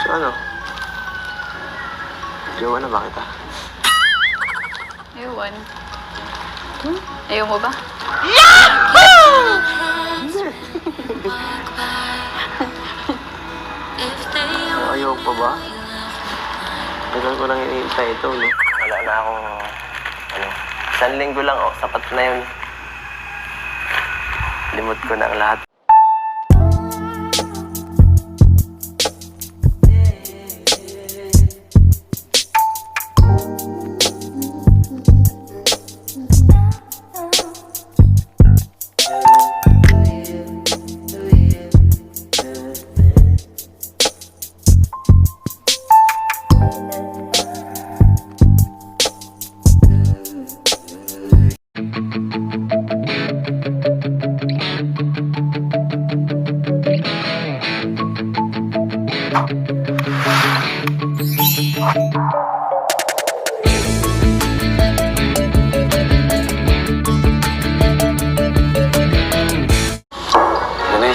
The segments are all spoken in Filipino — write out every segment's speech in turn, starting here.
So ano? Jowa na ba kita? Ewan. Ayaw mo ba? Ayaw pa ba? Tagal ko lang hinihintay ito, no? Wala na akong, isang linggo lang, sapat na yun. Limot ko na ang lahat.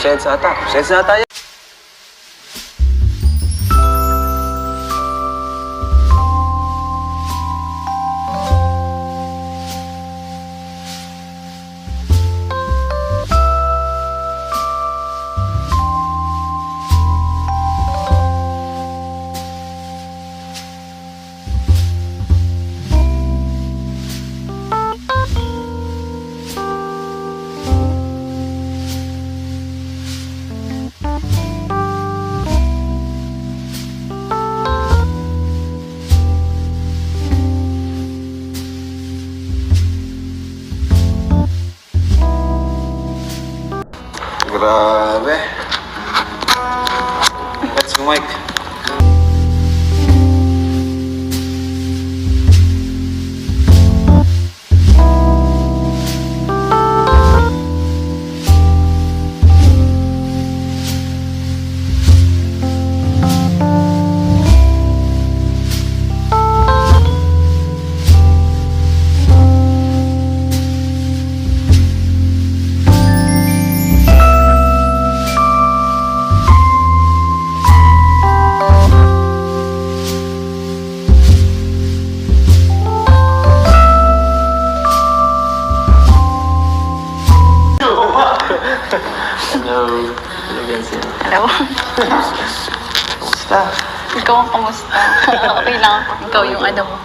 Sheds ata. Sheds ata yan. Grabe. Let's go, Mike. Hello. Hello, Vincent. Hello. Kamusta? Ikaw ang kamusta? Okay lang ako. Ikaw yung ano mo.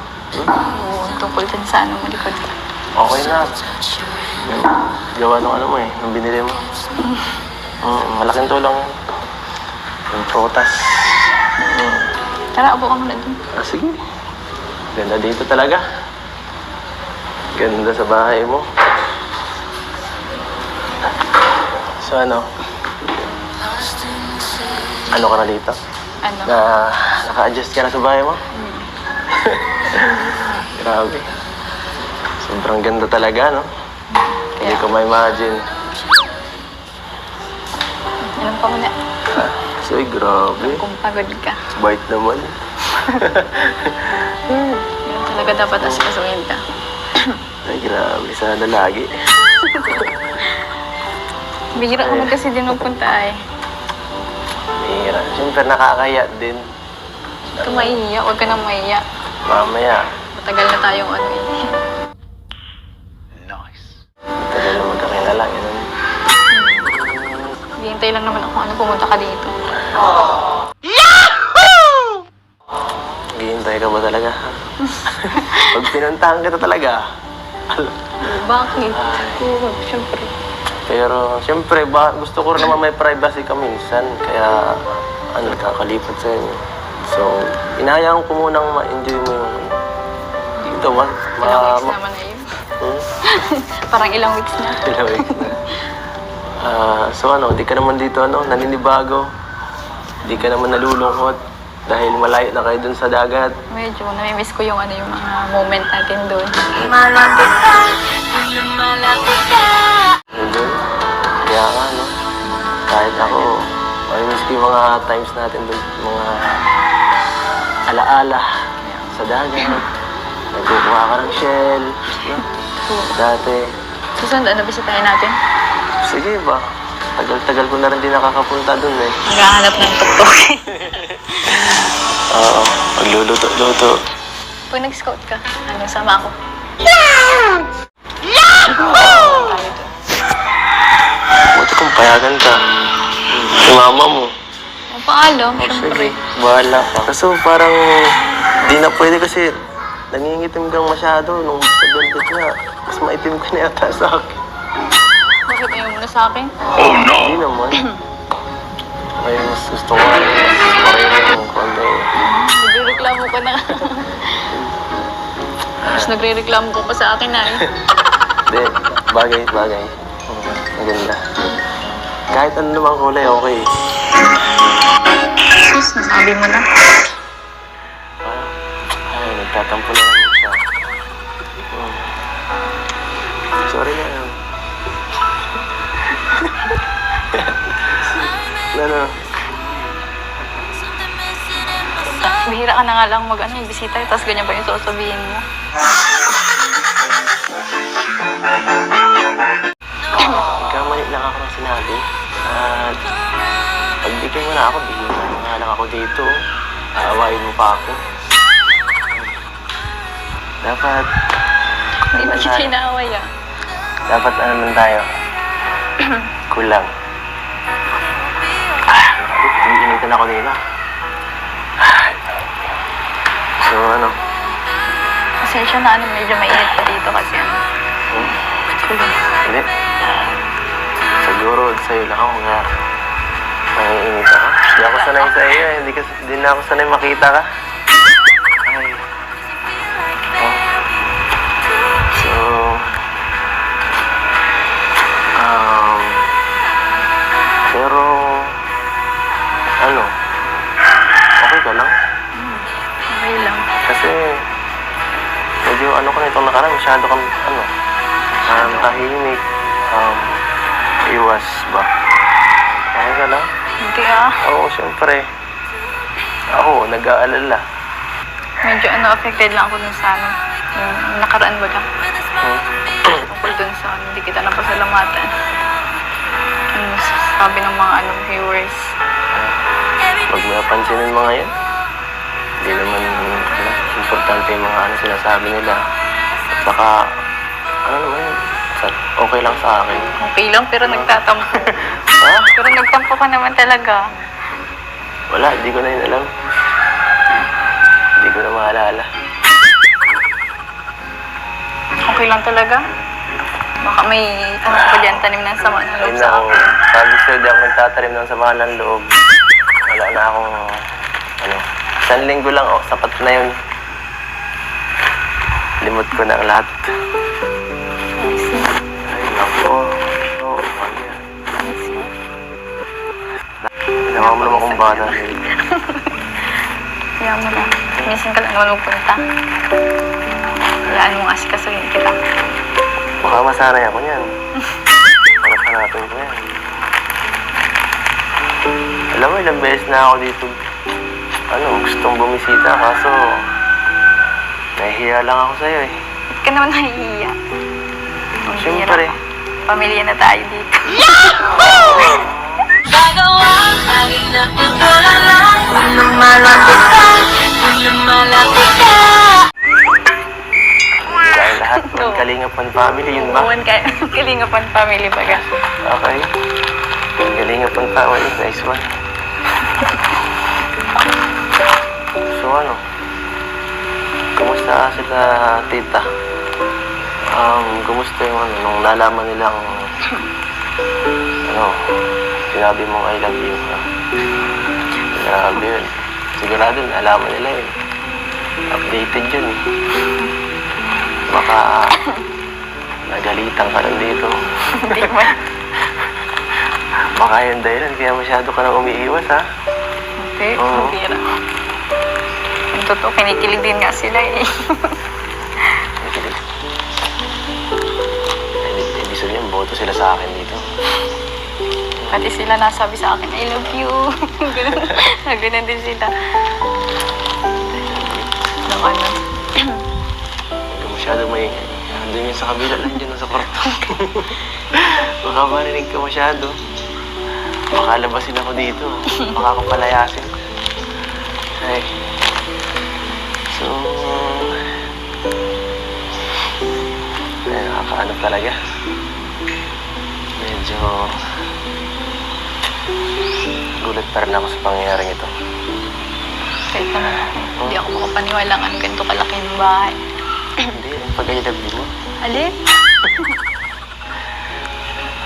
Tungkol dun sa ano mo likod. Okay na. Gawa nung ano mo eh, nung binili mo. Malaking tulong yun. Yung prutas. Tara, abo ka muna dun. Sige. Ganda dito talaga. Ganda sa bahay mo. So ano? Ano ka na dito? Ano? Naka-adjust ka na sa bahay mo? Grabe. Sobrang ganda talaga, no? Hindi ko ma-imagine. Alam pa muna. So, grabe. Kung pagod ka. Bait naman. Yun talaga dapat asikasuhin ka. Ay, grabe. Sana lagi. Bihira naman kasi din magpunta eh. Bihira. Siyempre, nakakaya din. Huwag ka maiiyak. Huwag ka na maiiyak. Mamaya. Matagal na tayong ano eh. Nice. Matagal na magkakilala. Ganun. Hihintay lang naman ako ano pumunta ka dito. Hihintay ka ba talaga? Pag pinuntahan kita talaga. Bakit? Oo, syempre. Pero, siyempre, gusto ko rin naman may privacy ka minsan. Kaya, nagkakalipad sa inyo. So, inahayaan ko munang ma-enjoy mo yung dito. Ilang weeks naman na yun. Parang ilang weeks na. Ilang weeks na. So, di ka naman dito, naninibago. Di ka naman nalulungkot. Dahil malayo na kayo dun sa dagat. Medyo, namimiss ko yung yung mga moment natin doon. Malapit ka. Doon. Kaya nga, kahit ako, mamimiss ko yung mga times natin doon. Mga alaala sa dagat. Nagkukuha ka ng shell. Dati. Susunod, bisitahin natin? Sige ba? Tagal-tagal ko na rin din nakakapunta doon eh. Maghahanap ng tuktok. Oo, magluluto-luto. Pag nag-scout ka, sama ako. Buti kung payagan ka. Si mama mo. Paalam, Oh, syempre. sige, bahala ka. Kaso parang di na pwede kasi nangingitim kang masyado nung sa velvet nga. Mas maitim ka na yata sa akin. Bakit ayaw mo na sa akin? Hindi naman. Ay, mas gusto ko nga mas marino yung konti. Nagre-reklamo ka na. Mas nagre-reklamo ko pa sa akin na eh. Hindi, bagay. Ang ganda. Kahit ano namang kulay, okay. Sus, nasabi mo na. Ay, nagtatampo na naman siya. Sorry na. Ano? Bihira ka na nga lang bisita, tapos ganyan pa yung sasabihin mo. Kamali lang ako ng sinabi. At pagbigyan mo na ako, bihira na nga lang ako dito. Aawain mo pa ako. Dapat... Hindi ba kita inaaway ah? Dapat ano naman tayo? Kulang. Iinitan ako nila. So ano? Pasensya na medyo mainit pa dito kasi Hindi. Siguro sa'yo lang ako nga naiinit ako. Hindi ako sanay sa iyo eh. Hindi na ako sanay makita ka. Ay. Oh. So, pero, ano, okay ka lang? okay lang. Kasi, medyo ano ka na itong nakaraan, masyado kang, tahimik, iwas ba? Okay ka lang? Hindi ah. Oo, syempre. Ako, nag-aalala. Medyo affected lang ako dun sa yung nakaraan ba ka? Tungkol dun sa hindi kita napasalamatan. Yung sabi ng mga viewers. Huwag mo napansinin mga yan. Hindi naman, importante yung mga sinasabi nila. At saka, okay lang sa akin. Okay lang, pero nagtatampo. Ha? Pero nagtampo ka naman talaga. Wala, hindi ko na yun alam. Hindi ko na maalala. Okay lang talaga? Baka may ka pa dyan, tanim ng sama ng loob Ayun sa ako, akin. sabi sa'yo, di ako nagtatarim ng samahan ng loob. Wala na akong, isang linggo lang, sapat na yun. Limot ko na ang lahat. Ay, nako. Oo, kaya. Ginawa mo naman kung bata. Kaya mo na. Minsan ka lang naman magpunta. Hayaan mo nga sikasuhin kita. Baka masanay ako niyan. Hanap-hanapin ko yan. Alam mo, ilang beses na ako dito. Gustong bumisita, kaso nahihiya lang ako sa'yo eh. Ba't ka naman nahihiya? Siyempre. Pamilya na tayo dito. Dahil lahat ng Kalingapan family, yun ba? Uwan ka. Kalingapan family baga. Okay. Kalingapan family, nice one. So kumusta sila tita? Kumusta yung nung nalaman nilang sinabi mong I love you. Grabe yun. Sigurado nalaman nila yun. Updated yun. Baka nagalitan ka lang dito. Hindi man. Baka yun dahilan, kaya masyado ka nang umiiwas ha. Hindi, Oo. hindi na. Yung totoo, kinikilig din nga sila eh. Ibig sabihin, boto sila sa akin dito. Pati sila nasabi sa akin, I love you. Ganun din sila. Huwag ka masyado maingay. Andun yun sa kabila lang dyan sa kwarto. Baka marinig ka masyado. Baka labasin ako dito. Baka ako palayasin. Ay, ano talaga. Medyo gulat pa rin ako sa pangyayaring ito. Kahit naman ako, hindi ako makapaniwala ng ganito kalaki yung bahay. Hindi, ang pag-I love you mo. Alin?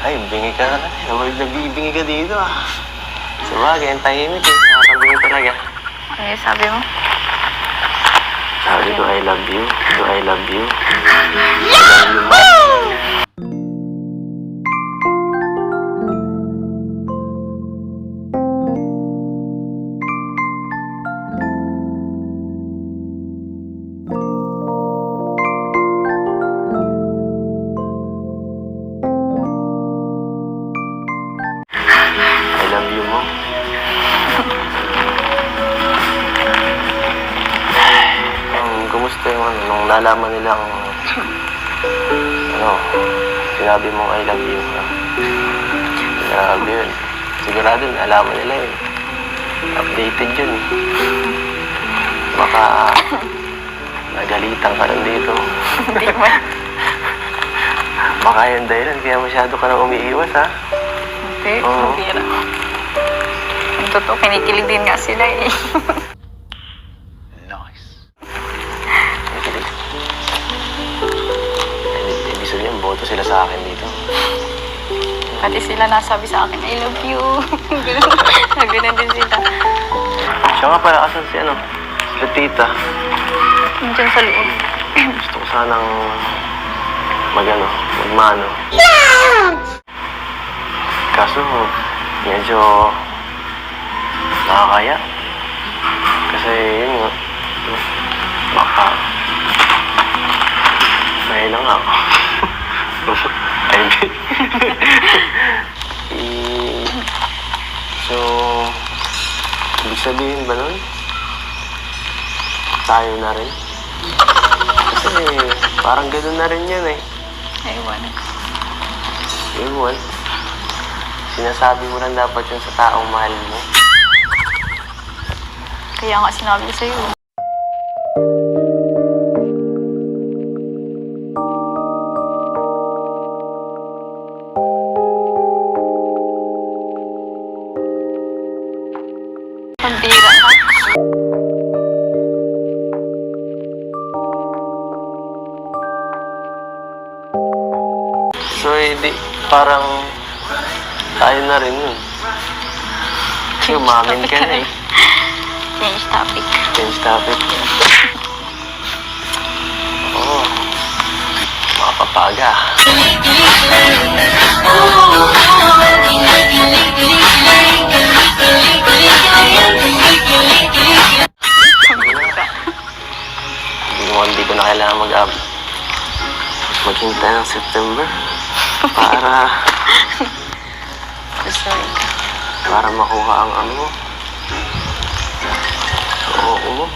Ay, bingi ka na. Nabibingi ka dito ah. Sa bagay, ang tahimik eh. Nakakabingi talaga. Ano yung sabi mo? Sabi ko, I love you. Do I love you? I love you, man. I love you mo. Kumusta yung ano, nung nalaman nilang ano, sinabi mong I love you. Grabe yun. Sigurado nalaman nila yun. Updated yun. Baka nagalitan ka lang dito. Hindi man. Baka yun dahilan, kaya masyado ka na umiiwas ha. Hindi, Oo. mabira. Ang totoo, kinikilig din nga sila eh. Ibig sabihin, boto sila sa akin dito. Pati sila nasabi sa akin, I love you. Ganun din sila. Siya nga pala, asan si ano? Si tita. Diyan sa loob. Gusto ko sanang magmano. Kaso, medyo nakakaya. Kasi yun nga, baka may lang ako. I mean, so, ibig sabihin ba nun? Tayo na rin? Kasi parang gano'n na rin yan eh. Ewan. Ewan. Sinasabi mo lang dapat yun sa taong mahal mo. Kaya nga sinabi ko sa'yo. Pambira na. So, hindi, parang tayo na rin yun. Kasi umamin ka na eh. Change topic. Change topic. Oo. Makapapaga. Pambira. Hindi ko na kailangan maghintay ng September Sorry. para makuha ang ano mo. Oo mo.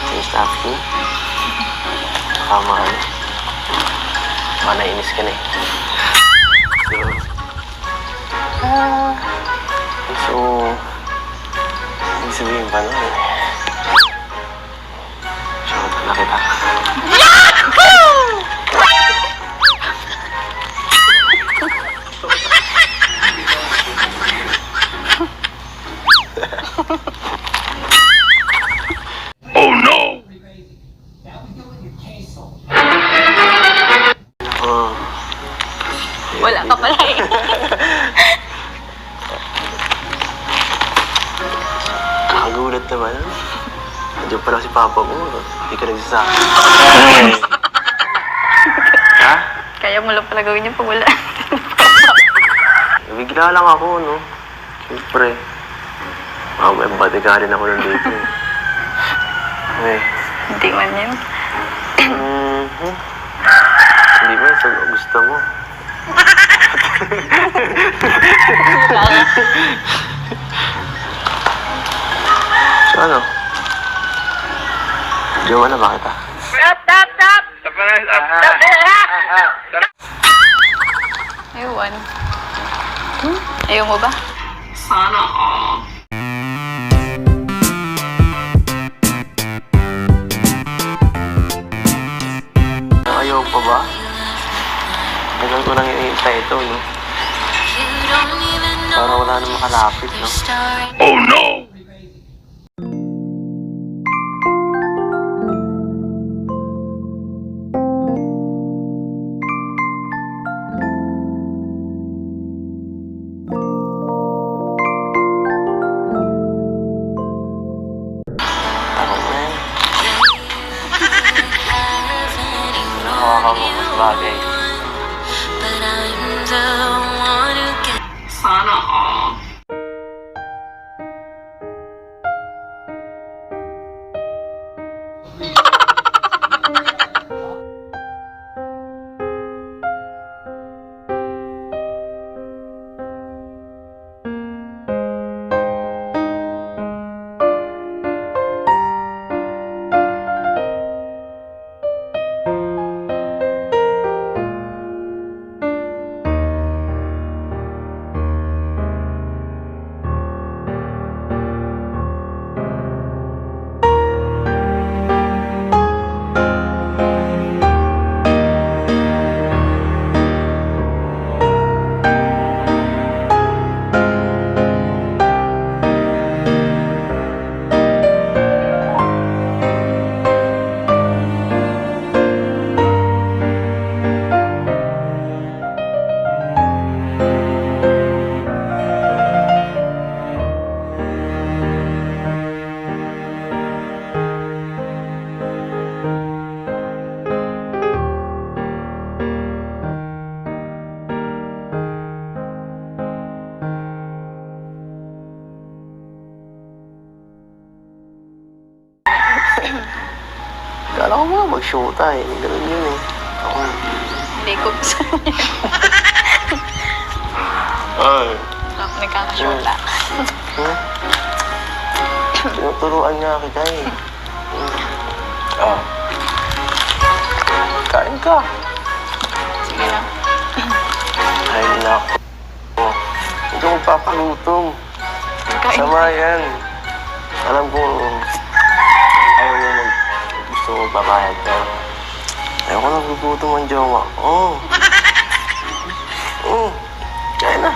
Change topic mo. Tama ano. Manainis ka na eh. So, ibig sabihin pa nun eh. Shot na kita. Oh no! Oh. Wala ka pala eh. Nakagulat naman. Nandiyan pala si Papa mo. Hindi ka nagsasabi. Ha? Kaya mo lang pala gawin yung pag wala. Bigla lang ako, no? Siyempre. May bodyguard ako nandito. Eh. Hindi man yun. Hindi ba? So, gusto mo. So, ano? Jowa na ba kita? Ewan. Ayaw mo ba? Ayaw pa ba? ito, no? Parang wala namang makalapit, no? Oh no! Ako na yan. Nakakamukas bagay. Sana all. Kala ko mga mag-shoota eh. Ganun yun eh. Ako. Hindi ko gusto niya. Ay. Ako nagkakashota. Tinuturuan nga kita eh. Ah. Kain ka. Sige lang. Ay, naku. Hindi ko magpapalutom. Kain. Sama yan. Alam ko, ayaw mo gusto mo papayag, pero ayaw ko nagugutom ang jowa. Oo. Kaya na.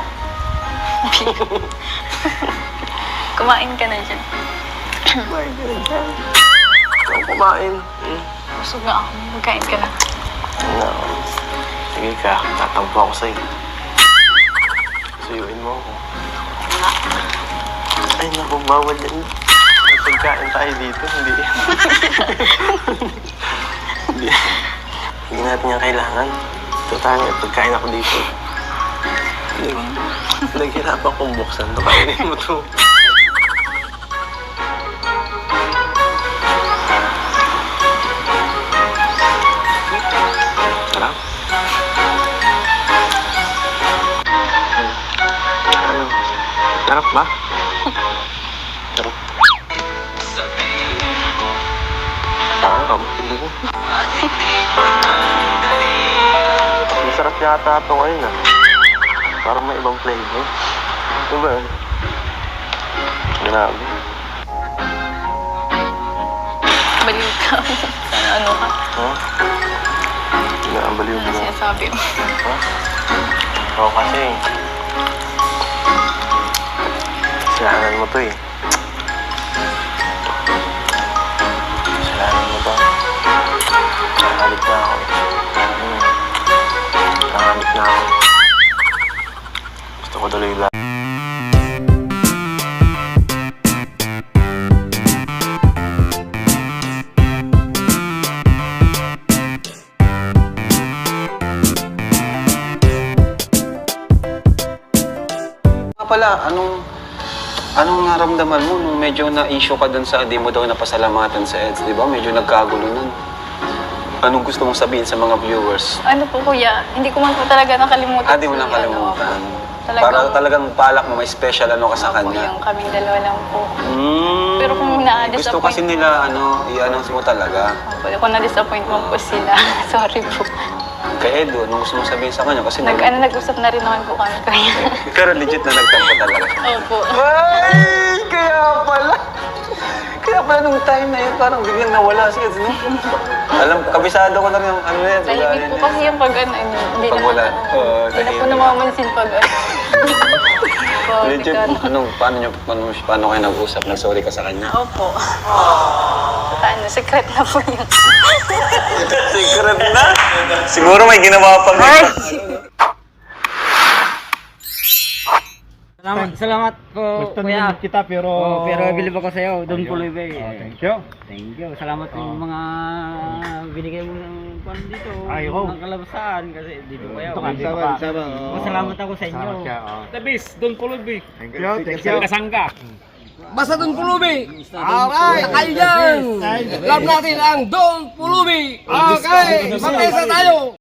Kumain ka na dyan. Kumain ka na dyan. Ikaw kumain. Busog na ako. Magkain ka na. No. Sige ka, tatampo ako sa'yo. Suyuin mo ako. Ay, naku, bawal yan. May pagkain tayo dito, hindi. Hindi. Hindi natin yan kailangan. Total, may pagkain ako dito. Naghirapan kong buksan to. Kainin mo to. Sarap. Sarap ba? Sarap. Sarap. Masarap yata ito ngayon ah. Parang may ibang flavor. Ano ba yun? Grabe. Baliw ka. Ano ka? Ha? Inaambaliw mo. Ano sinasabi mo? Ha? Oo kasi. Kasalanan mo to eh. Kasalanan mo to. Nakalit na ako. Nakalit na ako. Gusto ko tuloy lang. Pala, anong naramdaman mo nung medyo na-issue ka dun sa di mo daw napasalamatan sa EDS, di ba? Medyo nagkagulo nun. Anong gusto mong sabihin sa mga viewers? Ano po kuya, hindi ko man po talaga nakalimutan. Di mo si nakalimutan. Talagang- Para talagang balak mo, may special ano ka sa Opo, kanya. yung kaming dalawa lang po. Pero kung Gusto na-disappoint kasi nila, i-announce mo talaga. Opo, kung na-disappoint mo po sila, sorry po. Kay Edo, anong gusto mong sabihin sa kanya? Kasi Nag-usap na rin naman po kami kaya. pero legit na nagtampo talaga siya. Opo. Ay! Kaya pala! Kaya pala nung time na yun, parang biglang nawala si Eds, no? Alam, kabisado ko na rin yung ano yan. Tahimik po kasi yung pag ano, hindi Pag wala. Hindi na po namamansin pag ano. Pag Legit, ano. paano kayo nag-usap? Nag-sorry ka sa kanya? Opo. Ano, secret na po yun. Secret na? Siguro may ginawa pang Salamat po, Gusto kuya. naman kita pero... Pero bilib ako sa'yo, Don Puloy Bay. Thank you. Thank you. Salamat yung mga binigay mo ng pan dito. Ay, oh. Ng kalabasan kasi dito kaya. Ito ka, dito ka. Salamat ako sa inyo. Tabis, Don Pulubi. Thank you, thank you. Kasangga. Basta Don Pulubi! Alright! Kayo dyan! Love natin ang Don Pulubi! Okay! Mag-isa tayo!